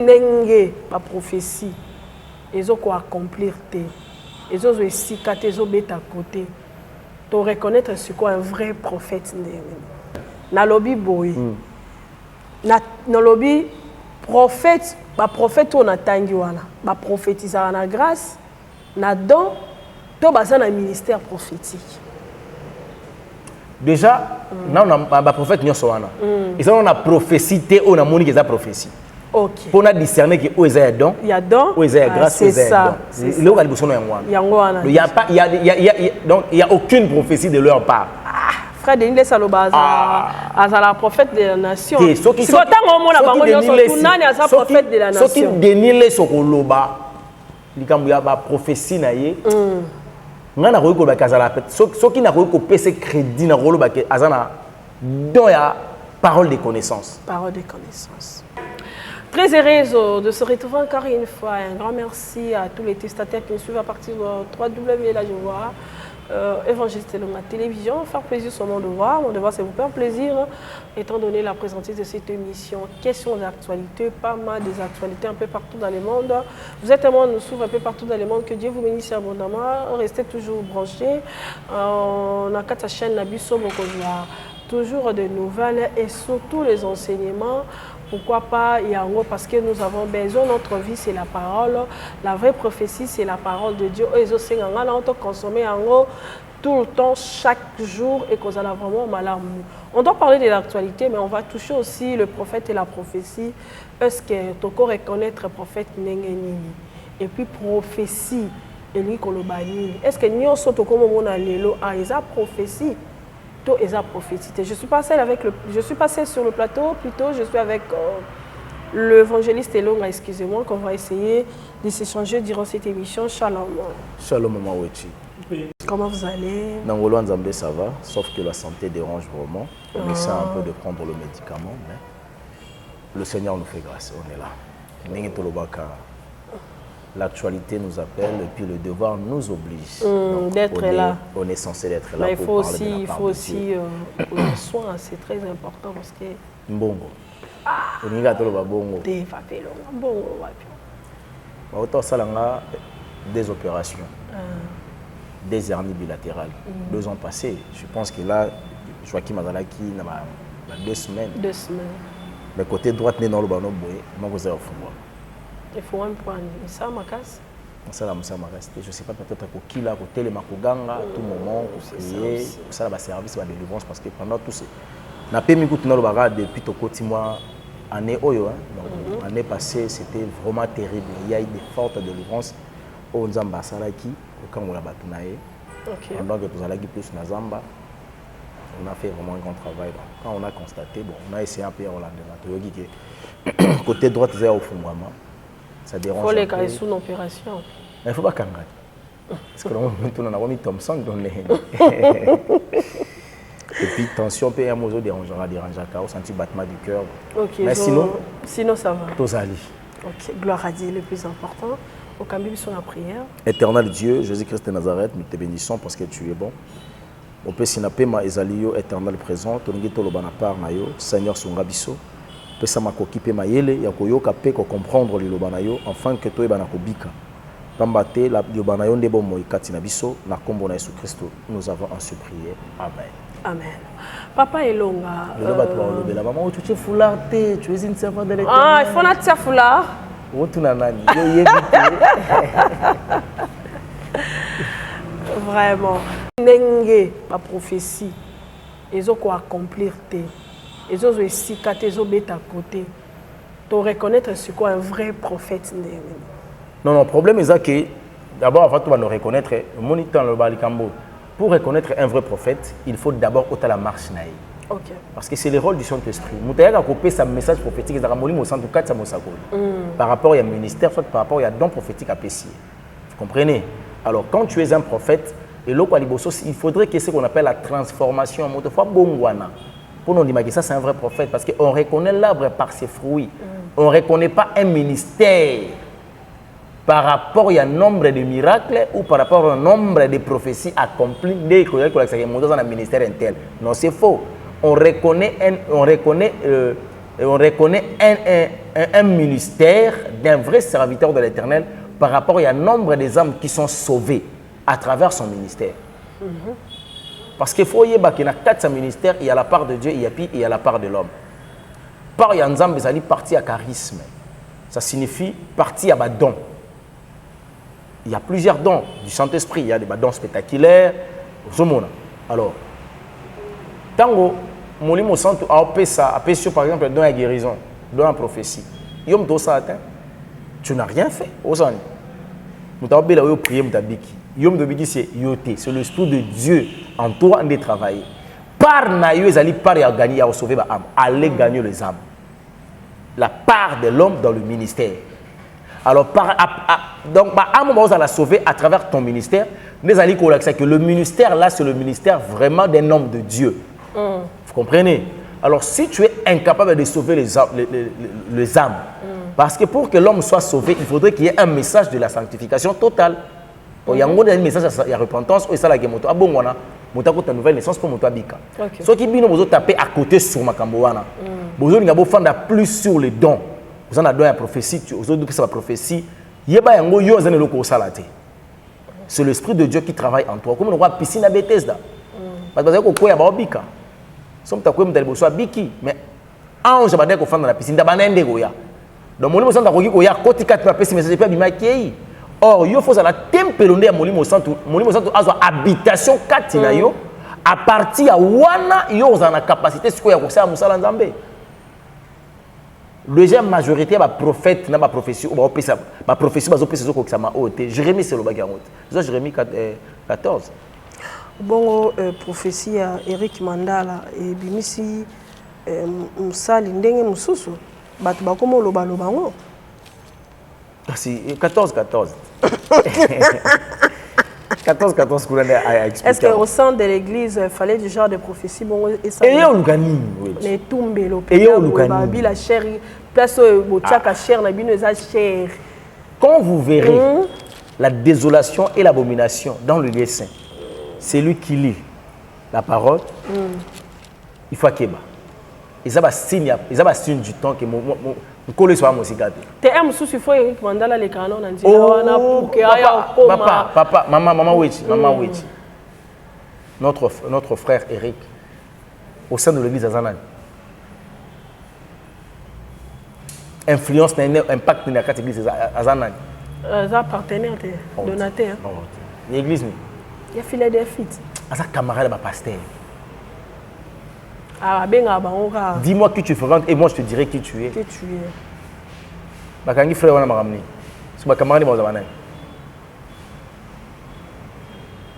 Nenge ma prophétie ils ont quoi accomplir té ils ont aussi quatre ils ont bête à côté to reconnaître ce quoi un vrai prophète na lobby boy na lobby prophète ba prophète on atangi wana ba prophétiser na grâce na don to baza na ministère prophétique déjà na on a prophète nyonso wana et ça on a prophétie té on a moni que ça prophétie. OK. Pour discerner que où est don, il y a don, où est grâce, où est don. Il y a pas, donc il y a aucune prophétie de leur part. Frère Denis les Saloba, la prophète de la nation. Si autant on a prophète de la nation. Ce qui Denis les Sokoloba, il y a prophétie naie. On a reconnu que Azala, ce qui n'a reconnu que ce crédit n'a reconnu que Azana, donc il y a parole de connaissance. Parole de connaissance. Très heureuse de se retrouver encore une fois. Un grand merci à tous les testataires qui nous suivent à partir de www. Là, je vois Évangéliste Elonga Télévision. Faire plaisir sur mon devoir. Mon devoir, c'est vous faire plaisir, étant donné la présence de cette émission. Questions d'actualité, pas mal des actualités un peu partout dans le monde. Vous êtes tellement nous suivre un peu partout dans le monde. Que Dieu vous bénisse abondamment. Restez toujours branchés. On a quatre chaînes Nabiso Bokoja. Toujours de nouvelles et surtout les enseignements. Pourquoi pas Yango? Parce que nous avons besoin, notre vie c'est la parole. La vraie prophétie c'est la parole de Dieu. On doit consommer Yango tout le temps, chaque jour et qu'on a vraiment mal. On doit parler de l'actualité, mais on va toucher aussi le prophète et la prophétie. Est-ce que tu peux reconnaître le prophète Nengenini? Et puis prophétie, et lui qu'on le bannit. Est-ce que nous sommes comme on a l'élo à esa prophétie? Je suis passée sur le plateau, plutôt je suis avec l'évangéliste Elonga, excusez-moi, qu'on va essayer de s'échanger durant cette émission. Shalom. Shalom, Maman Wechi. Comment vous allez? Nangolo Nzambe, ça va, sauf que la santé dérange vraiment. On essaie un peu de prendre le médicament, mais le Seigneur nous fait grâce, on est là. L'actualité nous appelle et puis le devoir nous oblige d'être là. On est censé être là. Mais il faut aussi le soin, c'est très important parce que. Mbongo. On y va tout le bongo. Autant ça là, des opérations, des hernies bilatérales. 2 ans passés, je pense que là, Joachim Azalaki n'a 2 semaines. 2 semaines. Mais côté droite, n'est dans le bano boy, moi vous avez au fond. Il faut un point. Ça m'a cassé. Ça m'a resté. Je ne sais pas, peut-être pour qui là, pour Télémakoganga, tout moment, pour essayer, ça va service de délivrance parce que pendant tout ce. N'a pas mis coup dans le barrage depuis tout côté mois année Oyo. Donc l'année passée, c'était vraiment terrible. Il y a eu des fortes délivrances au Nzamba Salaki, au camp où la batunaye. Pendant que nous allons plus na Zamba, on a fait vraiment un grand travail. Donc, quand on a constaté, bon, on a essayé un peu en Hollande. Côté droite, c'est au fond vraiment. Ça dérange. Il faut les cas sous l'opération. Il ne faut pas kangat. Parce que nous avons mis Thompson dans les. Et puis tension peut y dérangera on sentit battement du cœur. Mais sinon ça va. Tosali. OK, gloire à Dieu le plus important. Au Cambi sur la prière. Éternel Dieu, Jésus-Christ de Nazareth, nous te bénissons parce que tu es bon. On peut s'inaper ma ezalio éternel présent, toningito lo banapar na yo, Seigneur Sungabiso. Pesa makoki pe mayele ya koyoka pe ko comprendre liloba na yo afin que to ebana kobika pamba te la liloba na yo ndebo mo ikati na biso na kombo na Yesu Christ nous avons ainsi prié. Amen. Amen. Papa Elonga la maman tu es foulard tu es une servante de l'Éternel. Ah, il faut na tia foulard. O tu na nani vraiment nenge ma prophétie ils ont quoi accomplir té. Ils ont aussi quatre bêtes à côté. Tu reconnaître ce quoi un vrai prophète. Non, le problème est que d'abord, avant de nous reconnaître, pour reconnaître un vrai prophète, il faut d'abord ôter la marche. Okay. Parce que c'est le rôle du Saint-Esprit. Moutaïa a coupé sa message prophétique par rapport au ministère, soit par rapport au don prophétique apprécié. Vous comprenez? Alors, quand tu es un prophète, il faudrait que ce qu'on appelle la transformation en mode bongwana. Pour nous dire que ça c'est un vrai prophète parce qu'on reconnaît l'arbre par ses fruits. On ne reconnaît pas un ministère par rapport à un nombre de miracles ou par rapport à un nombre de prophéties accomplies dans un ministère intel. Non, c'est faux. On reconnaît Et on reconnaît un ministère d'un vrai serviteur de l'Éternel par rapport à un nombre des âmes qui sont sauvées à travers son ministère. Parce qu'il faut y avoir qu'il y a 4 ministères, il y a la part de Dieu, il y a la part de l'homme. Par Yanzam, ils allaient partir à charisme. Ça signifie partir à don. Il y a plusieurs dons du Saint-Esprit. Il y a des dons spectaculaires. Alors, tango, Molimo Santo a appelé par exemple don à guérison, don à prophétie. Yom to ça atteint. Tu n'as rien fait. Osani. Mutabe la prier mutabiki. Yom de biki c'est yoté, c'est le Esprit de Dieu en toi de travailler. Par naïo ezali par à gagner à sauver ma âme, aller gagner les âmes. La part de l'homme dans le ministère. Alors donc ma âme va la sauver à travers ton ministère. Les alliés que le ministère là c'est le ministère vraiment d'un homme de Dieu. Vous comprenez? Alors si tu es incapable de sauver les âmes, parce que pour que l'homme soit sauvé, il faudrait qu'il y ait un message de la sanctification totale. Il y a un message de repentance, et ça la gemoto. Ah bon, wana, mutako ta nouvelle naissance pour mutabika. Ce qui bino vous taper à côté sur ma kamboana. Vous avez beau faire plus sur les dons. Vous en avez don à prophétie, vous avez la prophétie. Yeba yango yo zane loko salate. C'est l'Esprit de Dieu qui travaille en toi. Comme on voit piscine à Bethesda. Parce que quoi ya ba obika. Somme ta quoi mutali bo soit biki, mais ange ba deko fanda na piscine da banende goya. Donc mon santa ko goya koti 4 pa pesi message pe bimakei. Or, il faut la tempelonde à Molimo Santo a une habitation katina yo à partir de wana yo a la capacité de faire musala nzambe. Deuxième majorité ba prophète na ba prophétie ou ba prophétie ba zopesa zo ko sama ote. Jérémie c'est le bagarot. Jérémie 14. Bon prophétie à Eric Mandala et bimisi musali ndenge mususu batu bakomo loba ngo. C'est 14-14. 14-14 Est-ce qu'au sein de l'église, il fallait du genre de prophétie bon, et ça? Et Lukani. Les tombes, et Lukani. La chair, place au tchaka chair, la bine chair. Quand vous verrez la désolation et l'abomination dans le lieu saint, c'est lui qui lit la parole, il faut qu'il y ait. Et ça va signer du temps que Nkolo soit musical. T'es un souci faut Eric Mandala les canons on dit papa maman Wechi notre frère Eric au sein de l'église Azanan. Influence impact dans la église Azanan. Ça partenaire donateur. L'église il y a Philadelphie. Asa camarade pasteur. Ah, dis-moi qui tu fréquentes et moi je te dirai qui tu es. Qui tu es. Bakangi frère wana maramni. C'est ma camarade bazabana.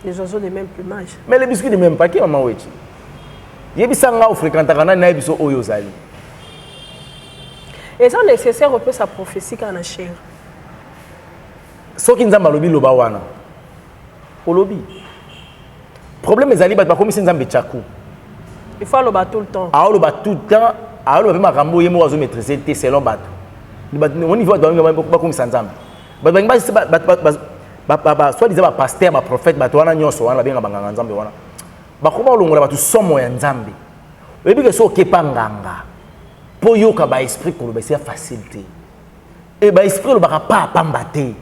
Les oiseaux de même plumage. Mais les biscuits de même paquet maman wechi. Yebisanga au fréquentaka na biso oyo zali. Et ça nécessaire peu sa prophétie kana cher. Soki nzamba lobi loba wana. Olobi. Problème ezali ba komi nzambe chaku. Il faut le battre tout le temps. Alors le battre tout le temps, alors le makambo yemo azo maîtriser té selon battre. On y va dans ba comme sanzam. Ba soit disant ba pasteur, ba prophète, ba toana nyonso wana benga banganga nzambe wana. Ba koma longola ba tu somo ya nzambe. Oyebi ke so kepa nganga. Po yoka ba esprit ko le c'est facilité. Et ba esprit le ba pas pambaté.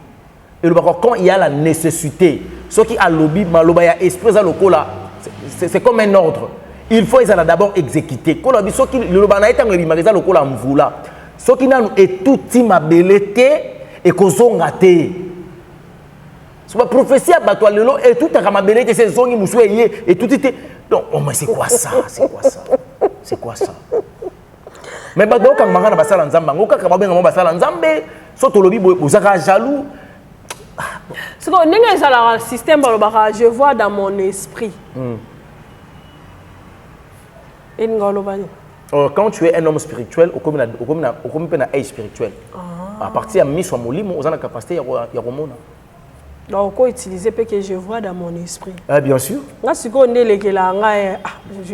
Et le ba quand il y a la nécessité, ce qui a lobby maloba ya esprit za lokola, c'est comme un ordre. Il faut d'abord exécuter. Quand on dit que le banaïta est bimarisa le kola mvula. Ce qui n'a et tout ma belleté et kozongate. C'est pas prophétie à batwa lelo et tout à ma belleté c'est zongi musouye et tout était. Donc oh mais c'est quoi ça? C'est quoi ça? C'est quoi ça? Mais bado quand mangana basala nzamba, ngoka ka babenga basala nzambe, soto lobi bozaka jaloux. C'est que n'enga ezala système balobaka je vois dans mon esprit. Quand tu es un homme spirituel, au commun un œil spirituel. À partir de Miss Molimo, on a la capacité de Romona. Donc, on utiliser que je vois dans mon esprit. Ah, bien sûr. Je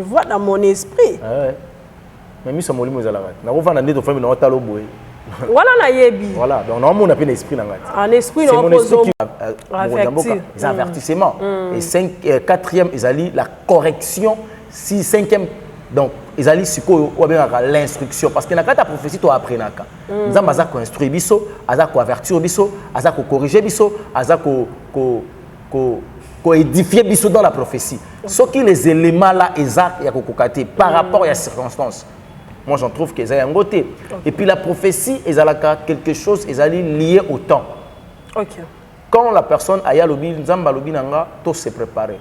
vois dans mon esprit. Mais Miss Molimo, on a la capacité. Voilà na yebi. Voilà, donc on a un esprit. Un esprit, c'est mon esprit qui les avertissements. Et 4e, la correction. 5e, donc ils allaient siko ou bien l'instruction parce que na kata prophétie to apprenaka nzamba za ko instruire biso aza ko avertir biso aza ko corriger biso aza ko édifier biso dans la prophétie ce qui les éléments là exact ya ko kokate par rapport à circonstances moi j'en trouve qu'ils ont un côté et puis la prophétie ils a quelque chose ils allaient lié au temps. OK. Quand la personne aya lobi nzamba lobi nanga to se préparer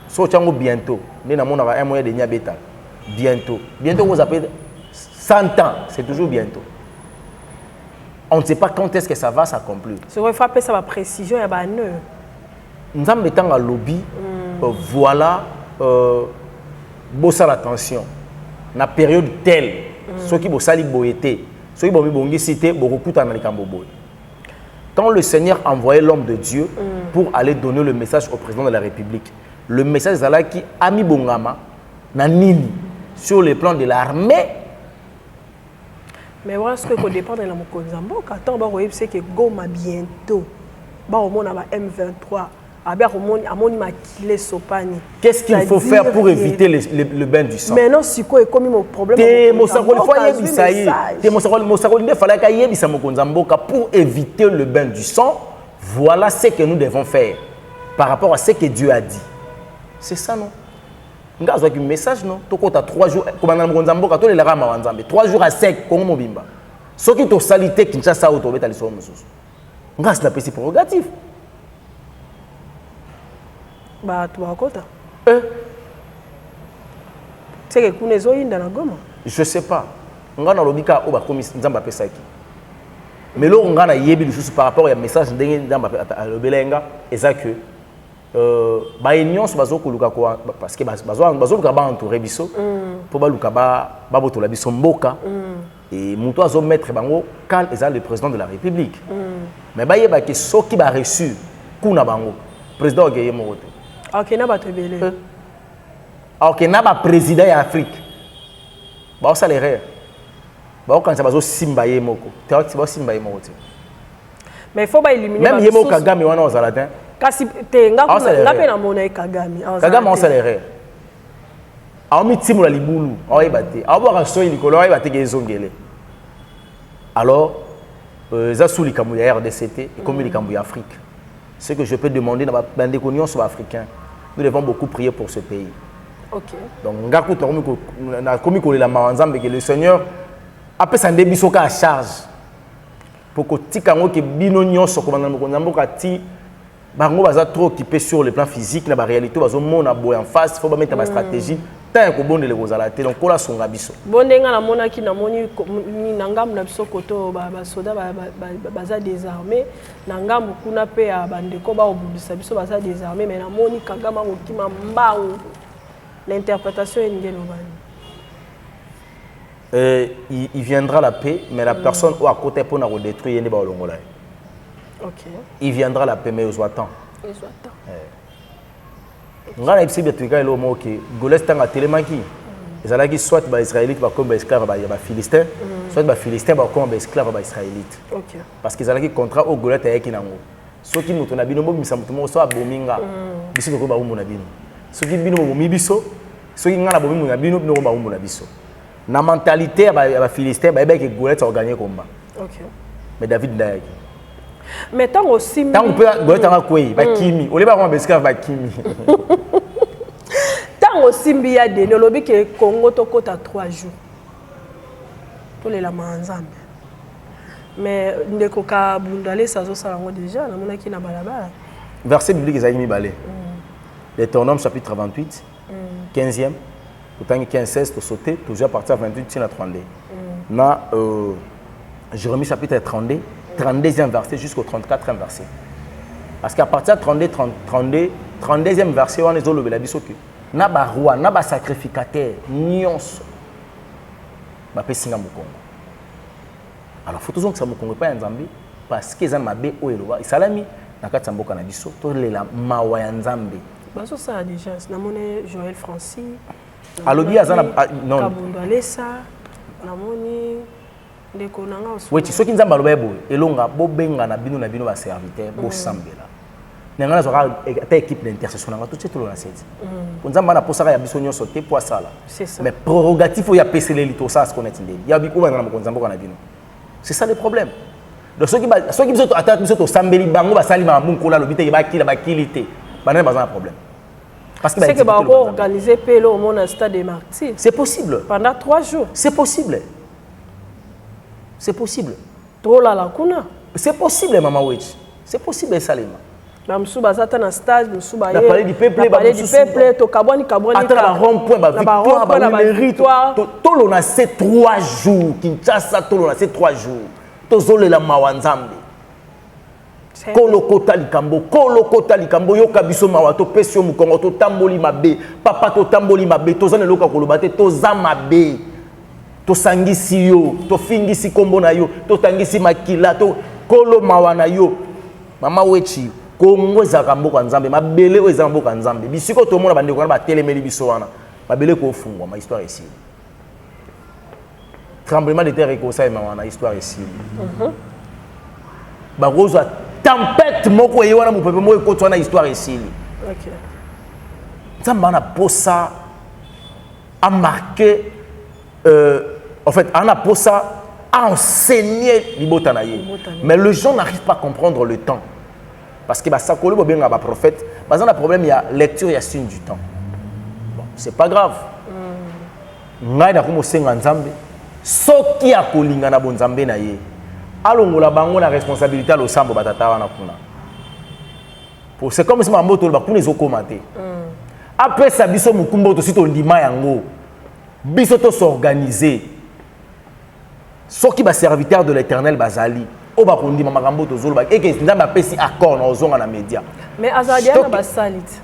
so chango bientôt né na mona un moyen de nya beta bientôt vous appelez 100 ans c'est toujours bientôt on ne sait pas quand est-ce que ça va s'accomplir c'est vrai faut appeler ça la précision ya ba ne nzamba tanga lobi voilà bossa l'attention na période telle ceux qui bossali boyete ceux qui bongi cité bokuta na likambo boy. Quand le Seigneur envoyait l'homme de Dieu pour aller donner le message au président de la République, le message Zala qui a mis Bongama Nanini sur le plan de l'armée. Mais voilà ce que dépend de la Mokonzambo. Quand on va c'est que Goma bientôt, au monde M23, qu'est-ce qu'il faut faire pour éviter le bain du sang? Mais non, c'est quoi comme mon problème? Pour éviter le bain du sang, voilà ce que nous devons faire par rapport à ce que Dieu a dit. C'est ça, non? Vous avez un message, non? Tu as 3 jours, 3 jours à sec, comme mon bimba. Ce qui est salité, qui est ça, tu as les sommes. C'est la prérogative. Bah, tu vas kota. C'est que kuna zoyinda na Goma. Je sais pas. Nga na lobika o ba komi nzamba pesaki. Mais lo nga na yebi lisusu par rapport au message ndenge nzamba lobelenga eza que ba union bazo koluka ko parce que bazo luka ba entourer biso pour ba luka ba botola biso mboka et muto azo mettre bango quand eza le président de la République. Mais ba yeba que soki ba reçu kuna bango président ogeye mokote. Ok, na ba tebele. Ok, na ba président ya Afrique. Ba ça l'erreur. Ba quand ça bazo simba ye moko. Te ba simba ye moko. Mais il faut pas éliminer même Yemo Kagame wana ozalatin. Kasi te nga pe na mona Kagame. Kagame on ça l'erreur. A mi timula libulu, a yebate. A bo ka so ilikolo a yebate ke zongele. Alors za sous likambu ya RDCT et comme likambu ya Afrique. Ce que je peux demander dans les connus sur africains, nous devons beaucoup prier pour ce pays. Ok. Donc, le Seigneur après ça débisoka à charge pour que tikango ke bino nyonso ko bango ti bango baza trop occupé sur le plan physique na ba réalité bazo mona boy en face faut ba mettre ba stratégie tant ko bonde le kozala te donc kola songa biso bondenga na mona ki na moni na ngambu na biso koto ba soda baza désarmés na ngambu kuna pe ya bandeko ba obundisa biso baza désarmés mais na moni Kagama okima mbao l'interprétation est ngelo bani. Il viendra la paix, mais la personne ou à côté pour nous détruire, ok. Il viendra la paix, mais aux attend. Ils attendent. On a essayé de trouver le mot que Golestan a tellement qui. Ils allaient soit les Israélites comme les esclaves, les Philistins, soit les Philistins comme les esclaves, les Israélites. Ok. Parce qu'ils allaient contrat au Golestan avec Inango. Ceux qui nous ont bino bimisa mutumo so abominga. Biso ko ba umuna bino. Ceux qui bino bomi biso, ceux qui ngana bomi muna bino bino ba umuna biso. Na mentalité ya Philistin ba que Goliath a gagné combat. OK. Mais David ndayaki. Mais tant aussi tant on peut Goliath a quoi ba kimi, on les ba ba esclave ba kimi. Tant aussi mbiya de le lobby que Congo to kota 3 jours. Pour les la manzambe. Mais ndeko ka bundale sazo salango déjà na mona ki na balabala. Verset biblique ezali mi balé. Deutéronome chapitre 28 15e. Autant que 15-16, tu sauter, toujours à partir de 28, tu as 32. Dans Jérémie chapitre 32, 32e verset jusqu'au 34e verset. Parce qu'à partir de 32e verset, on est dans le Bélabisoke. Na ba roi, na ba sacrificateur, nyonso. Ba pe singa mukongo. Alors faut toujours que ça mukongo pas en Zambie parce que ça m'a bé o eloba. Isalami na katsamboka na biso to lela mawa ya Nzambe. Ba so ça déjà, na mone Joël Francis. Alobi azana non kabundalesa namoni ndeko nanga oui soki nzamba aloba boye elonga bobenga na bino ba serviteur bo sambela Nengana zora ta équipe d'intercession nga tout tout la sete. Nzamba na posaka ya biso nyonso te po sala. C'est ça. Mais prérogatif ya peselé lito ça ce qu'on est ndeli. Ya biko bana mo nzamba kana bino. C'est ça le problème. Donc ceux qui biso to attaque biso to sambeli bango ba sali ma munkola lo bité ba kilité. Bana ba un problème. Parce que c'est que va organiser pelo au monde stade des martyrs. C'est possible. Pendant 3 jours. C'est possible. C'est possible. Trola la kuna. C'est possible maman Wech. C'est possible Salima. Na msuba zata na stage msuba ye. Na parler du peuple to kabwani attends la rond-point ba victoire ba mérite. Tolo na ces 3 jours Kinshasa tolo na ces 3 jours. Tozole la mawanzambe. Kolokota likambo yoka biso mawa to pesio mukongo to tamboli mabe papa to tamboli mabe tozana loka kolobate to za mabe to sangisi yo to fingisi kombo na yo to tangisi makila to kolo mawana yo mama Wechi Kongo ezaka mboka nzambe mabele o ezaka mboka nzambe bisiko to mona bande ko na ba telemeli biso wana mabele ko fungwa ma histoire ici tremblement de terre ko sa mawana histoire ici ba roza tempête moko ye wana mopepe moko ekotwa na histoire ici OK nzamba na posa a marqué en fait on a posa a enseigné libota na ye mais les gens n'arrivent pas à comprendre le temps parce que ça kolo bo benga ba prophète bazana un problème il y a lecture il y a signe du temps bon c'est pas grave ngai na ko mosenga nzambe soki akolinga na bonzambe na ye alongola bango na responsabilité lo sambo batata wana kuna pour c'est comme si mambo to ba kuna zo commenter après ça biso mukumba to sito ndima yango biso to s'organiser soki ba serviteur de l'Éternel bazali o ba kondima makambo to zolo ba eke nzamba pesi accord na ozonga na média mais azadia na basalit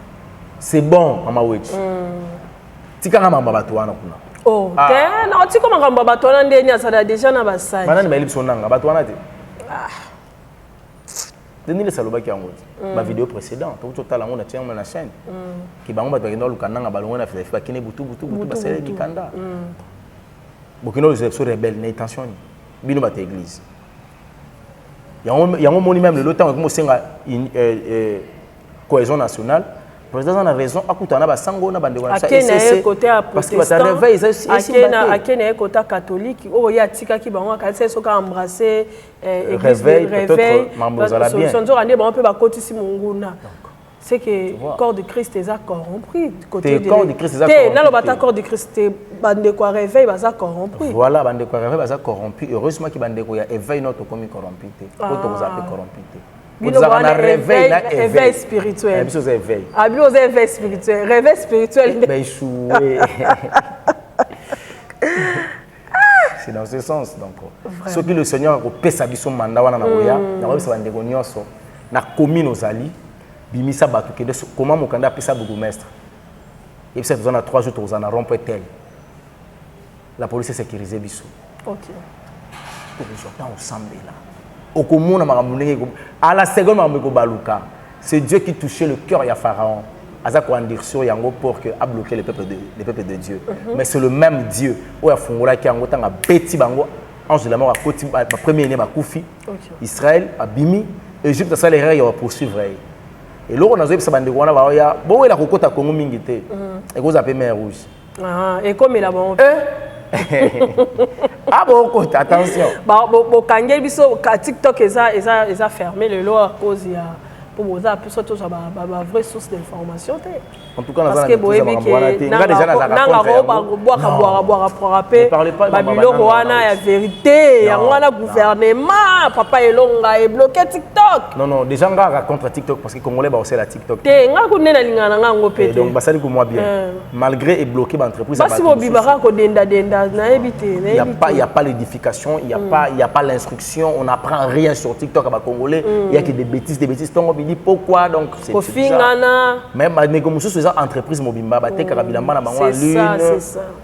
c'est bon mama Wechi tika na mamba bato wana kuna oh te na otiko makambo bato wana ndeni asala déjà na basali banani ba lipso nanga bato wana te Denis le salobaki yango ma vidéo précédente to tala ngona tient na chaîne ki bango bato bakenda lukanga balongo na fifa bakine butu basele bikanda bokino les eps rebelles na intention bino ba église yango moni même le temps ko senga cohésion nationale président a raison akutana ba sango na bande wana c'est côté à parce que ba réveil akena côté catholique o ya tika ki bango ka se soka embrasser réveil peut-être mamboza la bien solution ande ba peut ba kotisi munguna c'est que corps de Christ est corrompu côté de corps de Christ est corrompu na lo bata corps de Christ bande quoi réveil ba corrompu voilà bande quoi réveil ba corrompu heureusement ki bande ko ya éveil notre comme corrompu auto vous appelez corrompu vous avez un réveil spirituel. Réveil spirituel. Réveil spirituel. C'est dans ce sens. Donc, ce que le Seigneur a fait, c'est son mandat. Na commis nos alliés, bimisa batuke de comment mon candidat peut ça bourgmestre. Et puis ça faisant 3 jours aux en rond-point tel. La police est sécurisée biso. OK. Pour que je ensemble là. À la seconde, c'est Dieu qui touchait le cœur de Pharaon. Sur Yango pour que a bloqué les peuples de Dieu. Mais c'est le même Dieu où il qui a bêti bango ange de la mort a premier né Koufi. Israël a bimi Égypte ça les règles va poursuivre. Et là on a vu ça bande wana ba ya bo la kokota Congo mingité. Et vous appelez mer rouge. Ah et comme il a bon ah bon, attention. Bon, quand il y a TikTok, ils ont fermé le lot à cause de pour vous appuyer sur la vraie source d'information. En tout cas, parce que vous avez dit que vérité, il y a un gouvernement, papa est long et bloqué TikTok. Non, déjà on va contre TikTok parce que les Congolais ont la TikTok. Donc, ça dit que moi bien. Malgré est bloqué l'entreprise. Il n'y a pas l'édification, il n'y a pas l'instruction, on n'apprend rien sur TikTok à Congolais. Il y a que des bêtises. On dit pourquoi donc c'est ça. Même les entreprises mobimba ba teka bilamba na bango en lune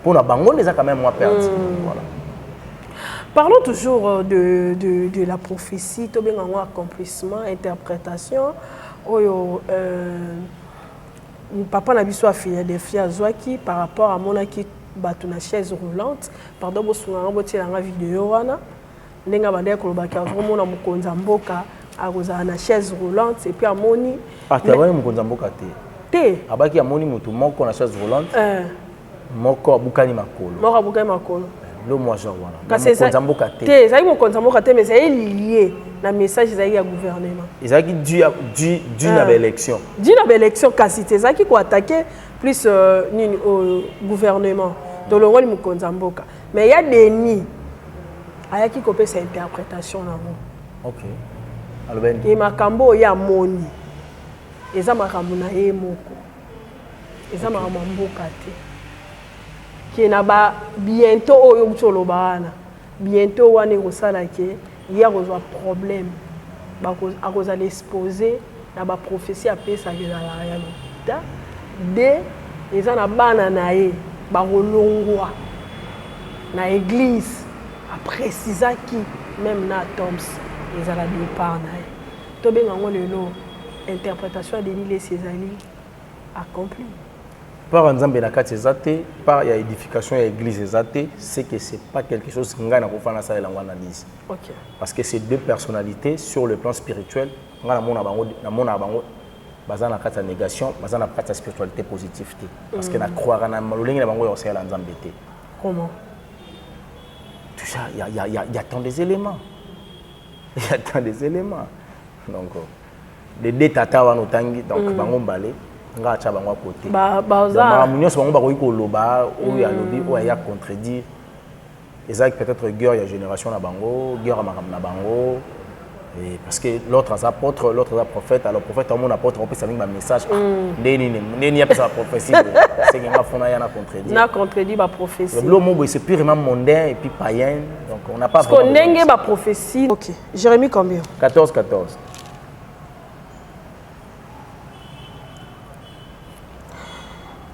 pour na bango les a quand même moins perdu. Voilà. Parlons toujours de la prophétie, to benga ngo accomplissement, interprétation. Oyo papa na biso a Philadelphie azwaki par rapport à monaki batu na chaise roulante. Pardon bosunga botiela nga vidéo wana. Ndenga bande ko lobaki vraiment na mukonza mboka akozala na chaise roulante et puis amoni atavani mokonzi mboka te abaki amoni moto moko na chaise roulante moko abukani makolo le moi genre wana mokonzi mboka te ezali mokonzi mboka te mais ezali lié na message ezali ya gouvernement ezalaki dû na baélection kasi te ezalaki koattaquer plus nini au gouvernement tolongoli mokonzi mboka mais ya deni ayaki kopesa interprétation nango e makambo oyo amoni eza makambo na ye moko eza makambo ya mboka te ke na bientôt oyo okuti oloba wana bientôt wana ekosala ke ye akozwa problème akozala exposé na baprophétie apesaka ezalaka ya lokuta de eza na bana na ye bakolongwa na église aprécisaki même na toms ezala départ na ye tobenga yango lelo interprétation ya Denis Lesi ezali accompli par nzambe na kati eza te par ya édification ya église eza te c'est que c'est pas quelque chose ngai nakofana salela yango analyse parce que c'est deux personnalités sur le plan spirituel ngai namona bango baza na kati ya négation baza na kati ya spiritualité positive te parce que na croire na lolenge na bango ya kosalela nzambe te. Comment? Tout ça, il y a tant des éléments. Il y a tant des éléments. Donc, les deux tata wana otangi donc bango mbale nga acha bango à côté. Ba munyoso bango bakoki koloba oyo ya lobi oyo ya contredire. Ezaki peut-être guerre ya génération na bango, guerre makam na bango. Et parce que l'autre est apôtre, l'autre est prophète. Alors, le prophète, mon apôtre, on peut savoir un message. N'est pas sa prophétie. C'est qu'il a contredit. Il a contredit la prophétie. Le mot, c'est purement mondain et puis païen. Donc, on n'a pas. Parce qu'on n'a pas prophétie. Ok. Jérémie, combien? 14.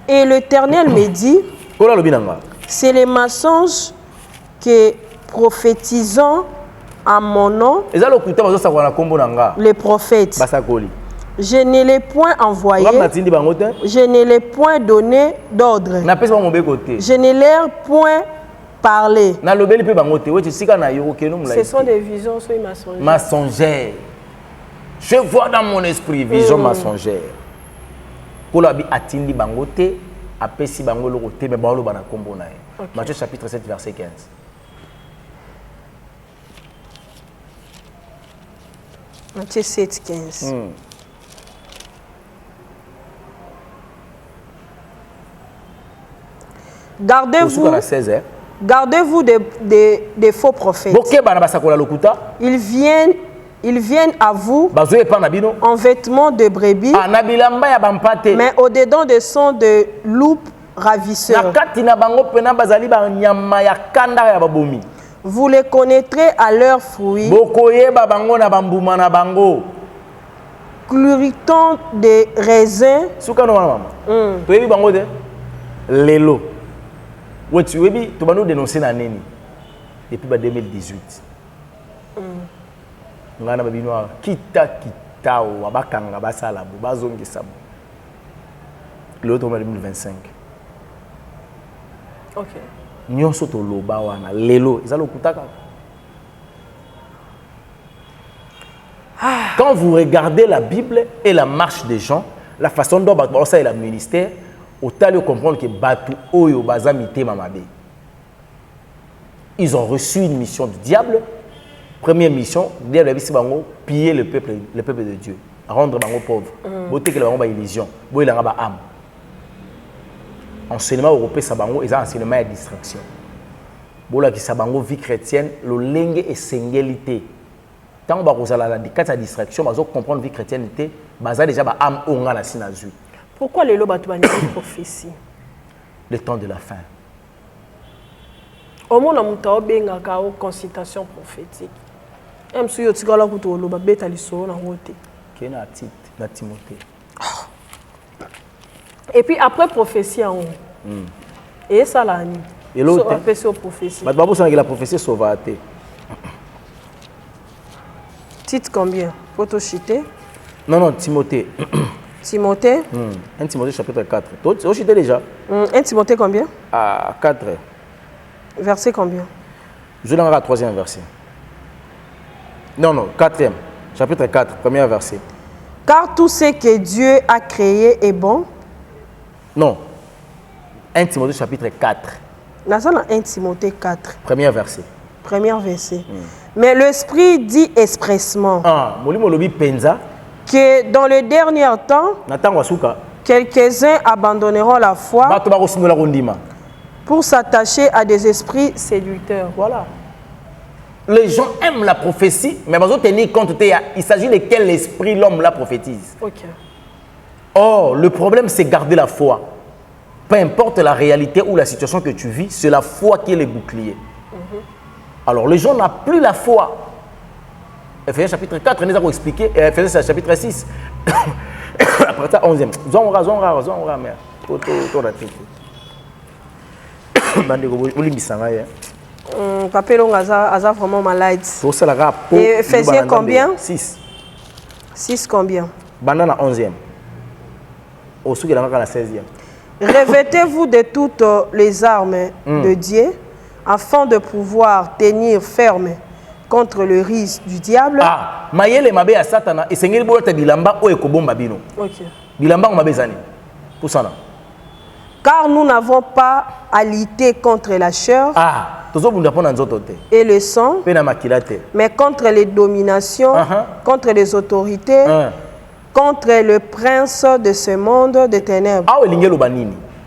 Et l'Éternel me dit, c'est les mensonges que prophétisant à mon nom, les prophètes. Je ne l'ai point envoyé, je ne l'ai point donné d'ordre, je ne l'ai point parlé. Ce sont des visions mensongères. Je vois dans mon esprit vision mensongère. Matthieu chapitre 7 verset 15. Matthieu 7, 15. Gardez-vous des faux prophètes. Ils viennent à vous en vêtements de brebis, mais au-dedans de sang de loup ravisseur. Vous les connaîtrez à leurs fruits. Cluritant des raisins. Lelo. Tu vas nous dénoncer depuis 2018. Le 2025. Ok. Quand vous regardez la Bible et la marche des gens, la façon dont ça est le ministère, autant de comprendre que Batu Oyo Bazamite Mamade. Ils ont reçu une mission du diable. Première mission, piller le peuple de Dieu, rendre les pauvres, beauté que les illusion, boy la âme. Enseignement européen sabango et enseignement de distraction. Bola qui sabango vie chrétienne, le lingue et singulité. Tant que vous avez la distraction, vous comprendre vie chrétienté, baza déjà ba âme onga la sinazu. Pourquoi les lobes ont une prophétie? Le temps de la fin. Au moins on a une consultation prophétique. Même si vous avez une bête à l'issue, na Timothée. Et puis après prophétie en haut. Et ça là. Et l'autre prophétie. Mais d'abord c'est la prophétie sauvaté. Titre combien? Photochité? Non, Timothée. Timothée? 1 Timothée chapitre 4. Tu as chité déjà? 1 Timothée combien? 4. Verset combien? Je l'ai à 3e verset. Non, 4e. Chapitre 4, premier verset. Car tout ce que Dieu a créé est bon. Non. 1 Timothée chapitre 4. Dans 1 Timothée 4. Premier verset. Premier verset. Mais l'Esprit dit expressement que dans le dernier temps, quelques-uns abandonneront la foi pour s'attacher à des esprits séducteurs. Voilà. Les gens aiment la prophétie, mais ils doivent tenir compte, il s'agit de quel esprit l'homme la prophétise. Okay. Or, le problème, c'est garder la foi. Peu importe la réalité ou la situation que tu vis, c'est la foi qui est le bouclier. Alors, les gens n'ont plus la foi. Ephésiens chapitre 4, nous avons expliqué, Ephésiens chapitre 6. Après ça, 11e. Papelong a vraiment malade. Et Ephésiens combien? 6. 6 combien? Bandana 11e. Au sous, il y a la 16e. Revêtez-vous de toutes les armes de Dieu afin de pouvoir tenir ferme contre le risque du diable. Ah, mayele mabe ya satana esengeli bolota bilamba o ekobomba bino. OK. Bilamba mabe zani. Pour ça là. Car nous n'avons pas à lutter contre la chair et le sang, mais contre les dominations, contre les autorités, contre le prince de ce monde de ténèbres. Ah,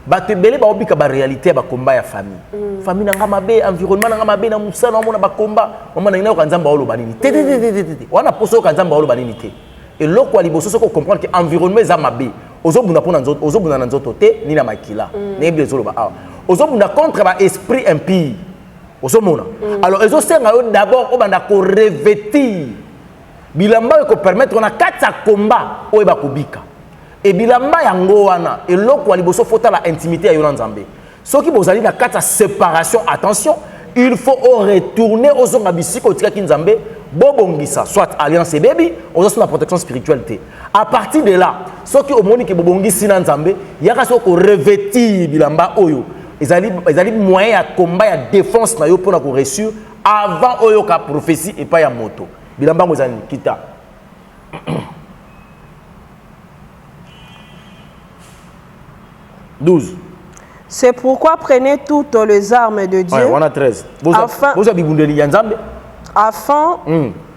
bato belé ba obika ba réalité ba combat ya famille. Famille na ngamabe, environnement na ngamabe na musana mona ba combat, mama na ina ko nzamba olo banini. Wana poso ko nzamba olo banini te. Et loko ali boso ko comprendre que environnement za mabe. Ozobuna pona nzoto, ozobuna na nzoto te ni na makila. Ne bezolo ba. Ozobuna contre ba esprit impie. Ozomona. Alors ezo senga yo d'abord obanda ko revêtir. Bilamba ko permettre on a 4 combat o ba kobika. Et bilamba yango wana eloko wa liboso fota la intimité ya Nzambe. Soki bozali na kata séparation, attention, il faut retourner aux zonga bisiko tika kinzambe bobongisa soit alliance baby aux la protection spirituelle. À partir de là, soki omoni ke bobongisi na Nzambe, yaka soko revêtir bilamba oyo. Ezali moyen ya combat ya défense na yo pona ko réussir avant oyo ka prophétie et pas ya moto. Bilamba ngozani kita. 12. C'est pourquoi prenez toutes les armes de Dieu. Ouais, on a 13. Afin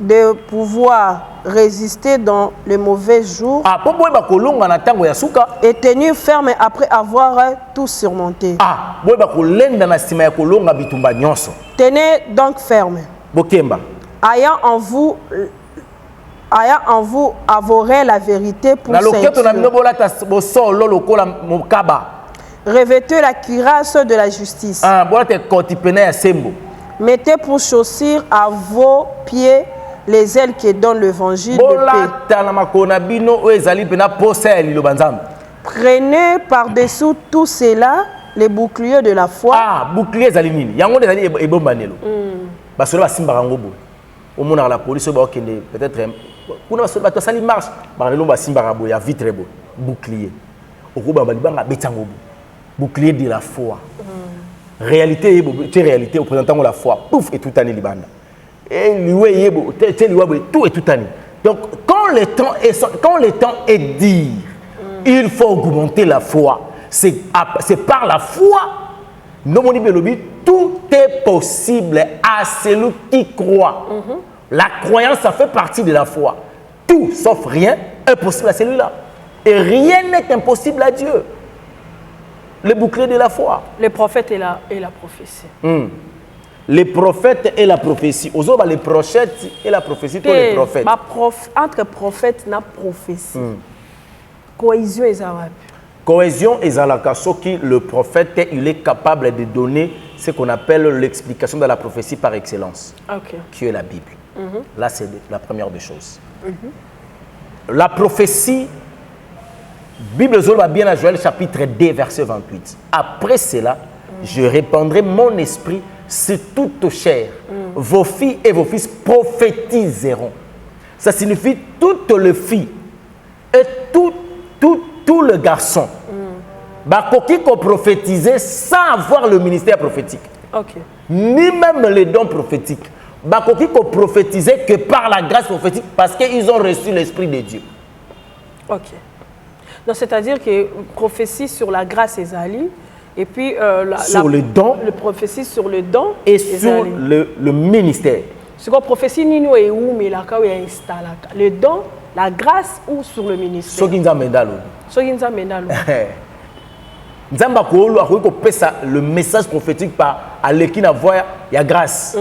de pouvoir résister dans les mauvais jours et tenir ferme après avoir tout surmonté. Tenez donc ferme. Ayant en vous avouer la vérité pour revêtez la cuirasse de la justice. Mettez pour chaussure à vos pieds les ailes qui donnent l'évangile de paix. Prenez par-dessous tout cela les boucliers de la foi. Ah, bouclier zalinini. Yango des alliés et bombanelo. Parce que là, simbarangobo. Au monde à la police, peut-être. Pour nous, ça sali marche. Barelo ba simbarabo ya vitre beau. Bouclier. Au groupe balibanga betangobo. Bouclier de la foi. Réalité, tu es réalité, représentant la foi. Pouf, et tout année libanda. Et tout est tout année. Donc, quand le temps est dire, il faut augmenter la foi. C'est par la foi. Tout est possible à celui qui croit. La croyance, ça fait partie de la foi. Tout, sauf rien, est possible à celui-là. Et rien n'est impossible à Dieu. Le bouclier de la foi. Les prophètes et la prophétie. Les prophètes et la prophétie. Aux les prophètes et la prophétie, tous les prophètes. Entre prophète et prophétie. Cohésion et arabe. Cohésion et Zalakasoki, le prophète, il est capable de donner ce qu'on appelle l'explication de la prophétie par excellence, qui est la Bible. Là, c'est la première des choses. La prophétie, Bible Zolba bien à Joël chapitre 2, verset 28. Après cela, je répandrai mon esprit sur toute chair. Vos filles et vos fils prophétiseront. Ça signifie toutes les filles et tout le garçon. Qui peut prophétiser sans avoir le ministère prophétique. Ni même les dons prophétiques. bakoki ko prophétiser que par la grâce prophétique parce qu'ils ont reçu l'esprit de Dieu. Ok. Donc c'est-à-dire que prophétie sur la grâce ezali et puis le don, le prophétie sur le don et sur le ministère. C'est quoi prophétie nino et où mais la ka ya installa le don, la grâce ou sur le ministère. Soki nzambe ndalo. Soki nzambe ndalo. Nzamba koolo akoki kopesa le message prophétique par aleki na voix ya grâce.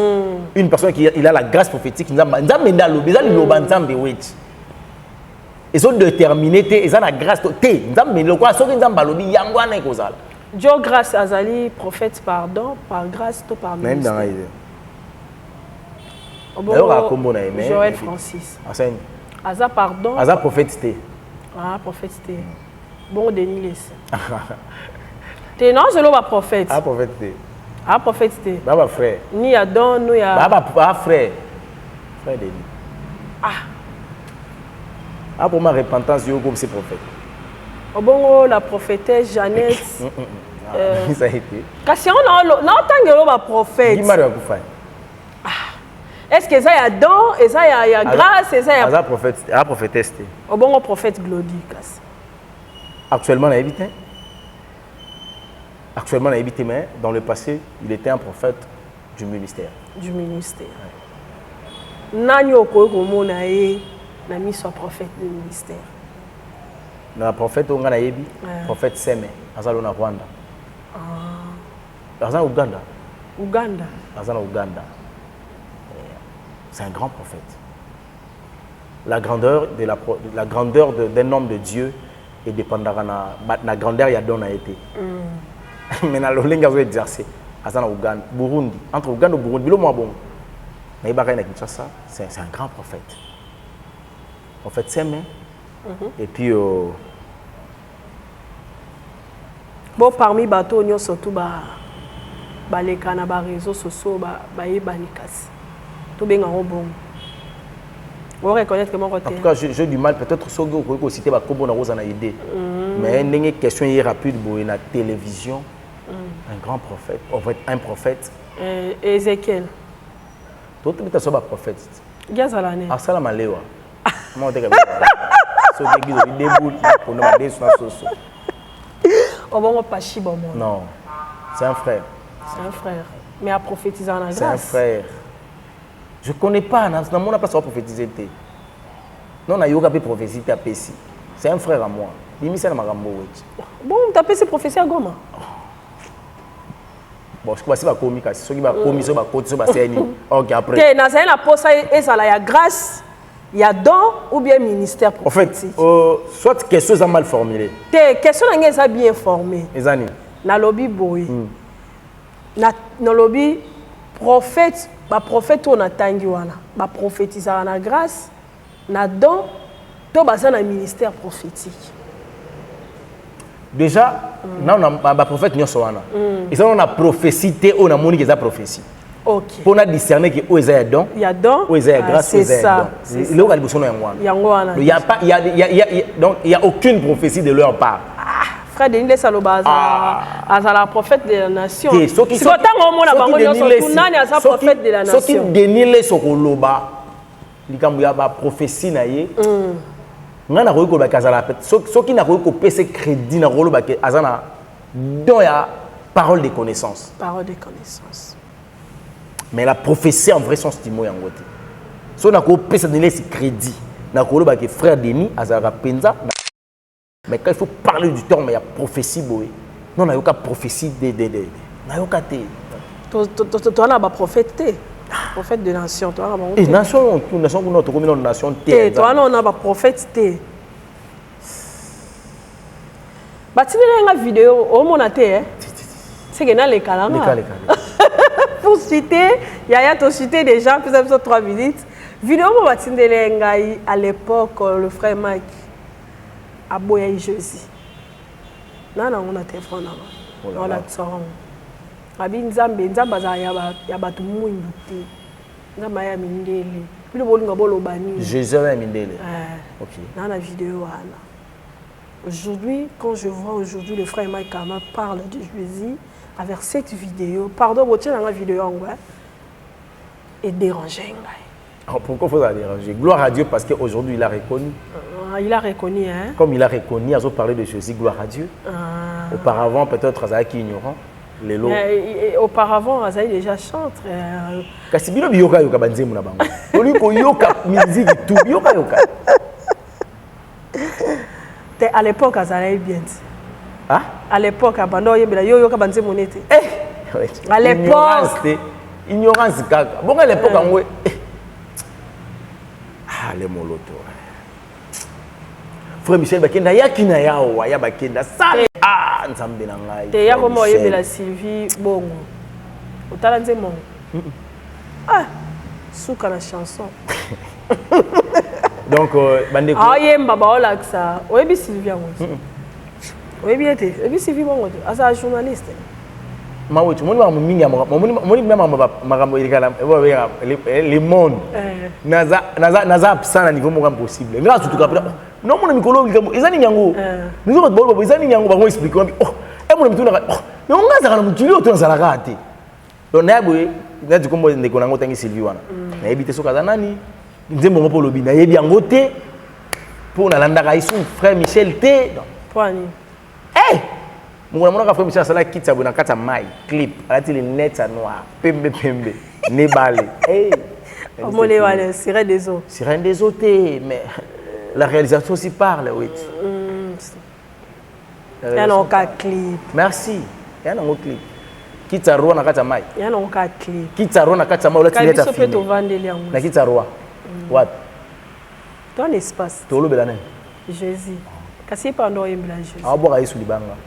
Une personne qui il a la grâce prophétique nzamba ndalo beza liloba nzambe weti. Ils ont déterminé te eza na grâce te nzambe lokwa soki nzamba lobi yango ana ekozala. Dieu grâce azali prophète pardon par grâce to par même ministère. dans la idée. Joël Francis. Aza pardon. Aza prophète te. Ah prophète te. Bon Denis laisse. T'es non, je l'ai prophète. Ah, prophète. Ah, prophète. Baba frère. Ni Adam, nous ya. Baba frère. Frère Denis. Ah. Ah, pour ma repentance, je comme c'est prophète. Au bon, la prophétesse Jeannette. Ça a été. Kasi on a prophète. Qui m'a fait? Est-ce que ça y a don, et ça y a grâce, et ça y a. Ah, prophète. Ah, prophétesse. Au bon, prophète Glody. Actuellement, on a évité. Actuellement, on a évité, mais dans le passé, il était un prophète du ministère. Du ministère. Nanyo Kogomo nae nami soit prophète du ministère. Le prophète on a ébi, prophète Seme, azalo na Rwanda. Azalo Uganda. Uganda. Azalo Uganda. C'est un grand prophète. La grandeur d'un homme de Dieu et dépendra na grandeur ya don a été. Mais na lolinga zo exercer azana Uganda, Burundi, entre Uganda et Burundi, bilo mo bon. Na ibaka na Kinshasa, c'est un grand prophète. Prophète Seme. Et puis bon parmi bateau nyo surtout ba les kana ba réseaux sociaux ba yebani kasi. To benga bon. On reconnaître que mon côté. En tout cas, j'ai du mal peut-être ceux qui ont cité ba kombo na rosa na idée. Mais une question hier rapide pour la télévision. Un grand prophète, en fait un prophète. Ézéchiel. Tout le monde est un prophète. Gazalane. Assalamu alaikum. Comment on dit que so qui dit debout pour nous aider sur la source. On va pas chibo. Non. C'est un frère. C'est un frère. Mais à prophétiser en grâce. C'est un frère. Je connais pas dans mon place à prophétiser. Non, na yoga peut prophétiser à Pessi. C'est un frère à moi. Il me sert à Marambo. Bon, tu as Pessi prophétie à Goma. Bon, je crois que c'est pas comique. Ce qui va commis, c'est pas côté, c'est pas séni. OK après. Que na ça na posa et ça la grâce, il y a don ou bien ministère prophétique. En fait, soit question est mal formulée. Te question est bien formée. Ezani. Na lobby boy. Na lobby prophète, ba prophète on atangi wana, ba prophétiser na grâce, na don, to baza na ministère prophétique. Déjà, on a prophète nyonso wana. Et ça on a prophétie on a moni que ça prophétie. OK. Pour na discerner que o ezaya don, il y a don, o ezaya grâce, c'est ça. Le ka libosono yangwana. Yangwana. Il y a pas donc il y a aucune prophétie de leur part. Frère Denis les Saloba la prophète de la nation. Si autant on a bango nyonso tunani asa prophète de la nation. Soki Denis les sokoloba likambo ya ba prophétie na ye. Ngana ko ko ba kazala peut soki na ko pesa crédit na rolo ba ke azana don ya parole de connaissance. Parole de connaissance. Mais la prophétie en vrai sens timo yango te. So na ko pesa donner ce crédit na ko lo ba ke frère Denis azala penza. Mais quand il faut parler du terme, il y a prophétie boy. Non, il y a prophétie de na yoka te. Toi na ba prophète te. Prophète de nation, toi na ba. Et nation pour notre commune nation te. Toi na on a ba prophète te. Batine nga vidéo o mona te hein. C'est que na le kalanga. Pour citer, Yaya to citer des gens plus de 3 minutes. Vidéo mo batine ngai à l'époque le frère Mike aboya Jésus. Nana on a téléphone là. On a tsong. Abi nzambe za ya batu mwindu te. Nzamba ya mindele. Bilo bolinga bolo bani. Jésus ya mindele. OK. Nana vidéo wana. Aujourd'hui, quand je vois le frère Mike Kama parle de Jésus avec cette vidéo, pardon, vous tenez dans la vidéo en vrai. et dérangé. Pourquoi faut ça déranger? Gloire à Dieu parce qu'aujourd'hui il a reconnu. Il a reconnu, hein? Comme il a reconnu, il a parlé de Jésus, gloire à Dieu. Auparavant, peut-être, il était ignorant. Auparavant, il déjà chante. Kasi bino biyoka yoka banzemu na bango. Oli ko yoka musique tout yoka yoka. À l'époque, ça allait bien. Ah? À l'époque, abandon yebela yo yoka banzemu nete. À l'époque, ignorance kaka. Bon à l'époque en ouais. Ah les moloto. Frère Michel Bakenda yakina yao ya Bakenda sale ah nzambe na ngai. Te ya komo yebela Sylvie bongo. Otala nzemo. Ah, souka la chanson. Donc bandeko. Ah yemba ba olaksa. Oyebi Sylvie yango. Oyebi ete, oyebi Sylvie bongo. Asa journaliste. Mawetu moni ba mingi ya moni makambo ilikala le monde. Naza absent à niveau mo possible. Nga surtout kapela. Non mon mikolo likambo ezani nyango. Nizo ba bolo ezani nyango ba ngo explique oh mon mituna oh mais on ngaza kana mutuli otonza la kate. Donc na boye na dikombo ndeko nango tangi Sylvie wana. Na yebite soka za nani? Nzembo ngo polo bi na yebi yango te. Pour na landa ka isu frère Michel te. Poani. Eh mon frère Michel sala kitsa bona kata mai clip alati les nets à noir pembe ne balé. Eh Omole wale sirène des eaux. Sirène des eaux mais la réalisation aussi parle, oui. Il y a un clip. Merci. Il y a un clip. Kitaro na kata mai. Il y a un clip. Kitaro na kata mai la télé ta film. Na kitaro. What? Ton espace. Tolo belane. Jésus. Kasi pendant yembla Jésus. Ah boka yesu libanga.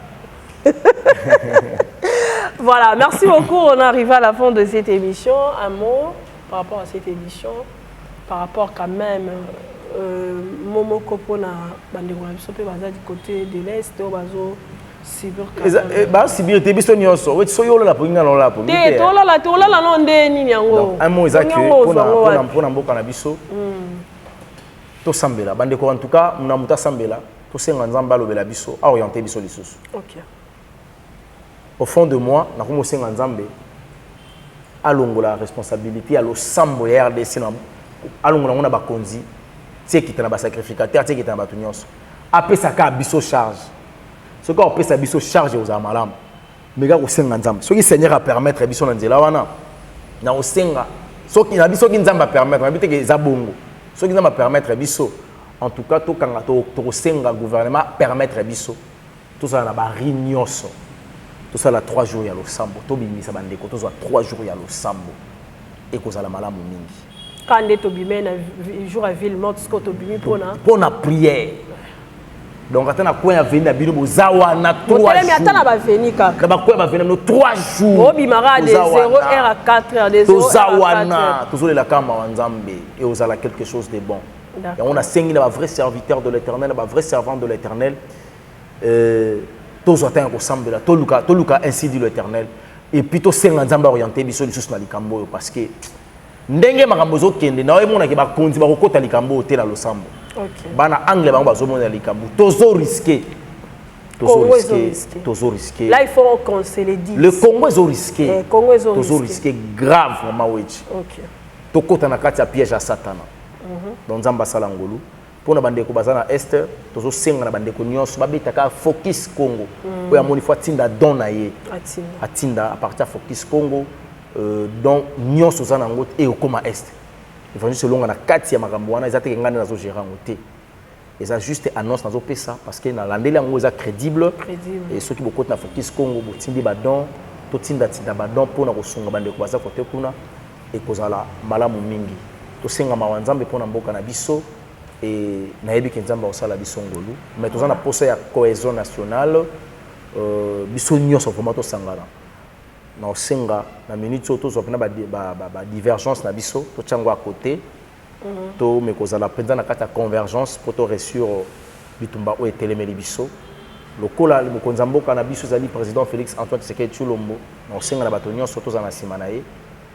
Voilà, merci beaucoup. On arrive à la fin de cette émission. Un mot par rapport à cette émission, par rapport quand même Momo Kopona bandeko na biso pe baza du côté de l'est au bazo Sibir ba Sibir te biso nyonso we so yolo la poinga no la po te tola no nde nini yango un mot exact pona mboka na biso to sambela bandeko en tout cas muna muta sambela to senga nzamba lobela biso a orienter biso lisusu. OK. Au fond de moi na ko senga nzambe alongo la responsabilité à lo sambo ya RDC na alongo na ngona bakonzi c'est qui t'a sacrificateur c'est qui t'a battu nyonso après ça ka biso charge ce qu'on peut ça biso charge aux amalam mais ga ko senga nzambe ce qui Seigneur a permettre biso na nzela wana na o senga ce qui na biso ki nzamba permettre na biteke za bongo ce qui nzamba permettre biso en tout cas to kanga to senga gouvernement permettre biso tout ça na ba nyonso tout ça la 3 jours ya lo sambo to bimisa bandeko to zo 3 jours ya lo sambo et ko za la malamu mingi. Quand on est au Bimène, jour à ville, mort, ce qu'on est au Bimène pour la prière. Donc, quand on a quoi à venir à Bino, Zawa na 3 jours. Mais attends, on va venir quand? On va quoi à venir 3 jours. Au Bimara de 0h à 4h, de 0h à 4h. Toujours la Kama en Zambé et aux ala quelque chose de bon. Et on a 5 000 vrais serviteurs de l'Éternel, vrais servants de l'Éternel. Tous atteignent ensemble là. Toluka ainsi dit l'Éternel. Et puis tous 5 000 orientés biso lisusu na likambo parce que ndenge makambo zo kende na oyemona ke bakonzi bakokota likambo te na losambo. OK. Bana angle bango bazomona likambo. Tozo risqué. Tozo risqué. Là il faut qu'on se le dise. Le Congo est risqué. Congo est risqué. Tozo risqué grave vraiment wechi. OK. Tokota na kati ya piège à Satana. Donc Nzamba sala ngolu. Pona bandeko bazana est tozo senga na bandeko nyonso babetaka Focus Congo. Oya moni fois tinda dona ye. Atinda à partir de Focus Congo. Donc nyonso za nango et okoma est évangile selon na kati ya makambo wana ezate ngane nazo gérer ngote eza juste annonce nazo pesa parce que na landeli ngo eza crédible et ceux qui beaucoup na Focus Congo botindi badon to tinda badon pona kosunga bandeko baza côté kuna et kozala malamu mingi to senga mawanzambe pona mboka na biso et na yebi ke nzamba osala biso ngolu mais tozana poso ya cohésion nationale biso nyonso vraiment to sangala na osenga na minute to zo pena ba divergence na biso to tsango à côté to mekozala penza na kata convergence pour to ressur bitumba o etelemeli biso lokola le mokonza mboka na biso zali président Félix Antoine Tshisekedi Tshilombo na osenga na bato nyonso to za na sima na ye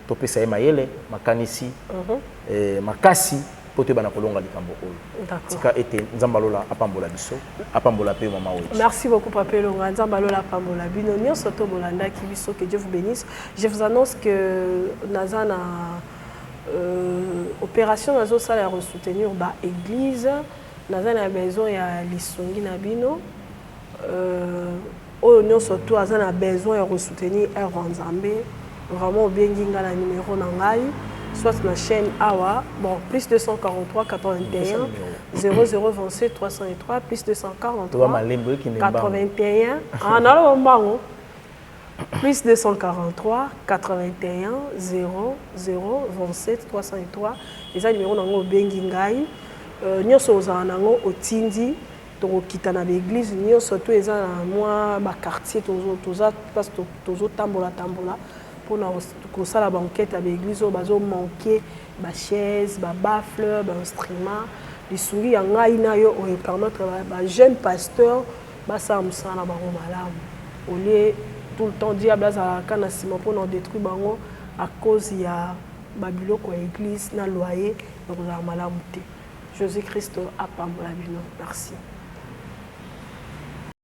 to pesa ye mayele makanisi makasi po te bana kolonga likambo oyo tika ete nzambalola apambola biso apambola pe mama oyo. Merci beaucoup Papa Longa nzambalola apambola bino nyonso to bolanda ki biso, que Dieu vous bénisse. Je vous annonce que nazana opération nazo sala ya soutenir ba église naza na besoin ya lisongi na bino oyo nyonso to aza na besoin ya soutenir œuvre nzambe vraiment obengi nga na numéro na ngai soit na chaîne awa bon plus 243 81 0027 303 plus 243 81 nalo mbango plus 243 81 0027 303 eza numéro nango obengi ngai nyonso ozala nango otindi tokokita na baeglise nyonso to eza na mwa baquartier place tozotambola mpona kosala bankete ya baeglise oyo bazomanke bachaise babafle bainstrument lisungi ya ngai na yo oepermettre bajeune pasteur basala mosala na bango malamu olie tout le temps diable azalaka na nsima mpona odétruire bango à cause ya babiloko ya église na loyer ekozala malamu te Jésus Christ apambola bino merci.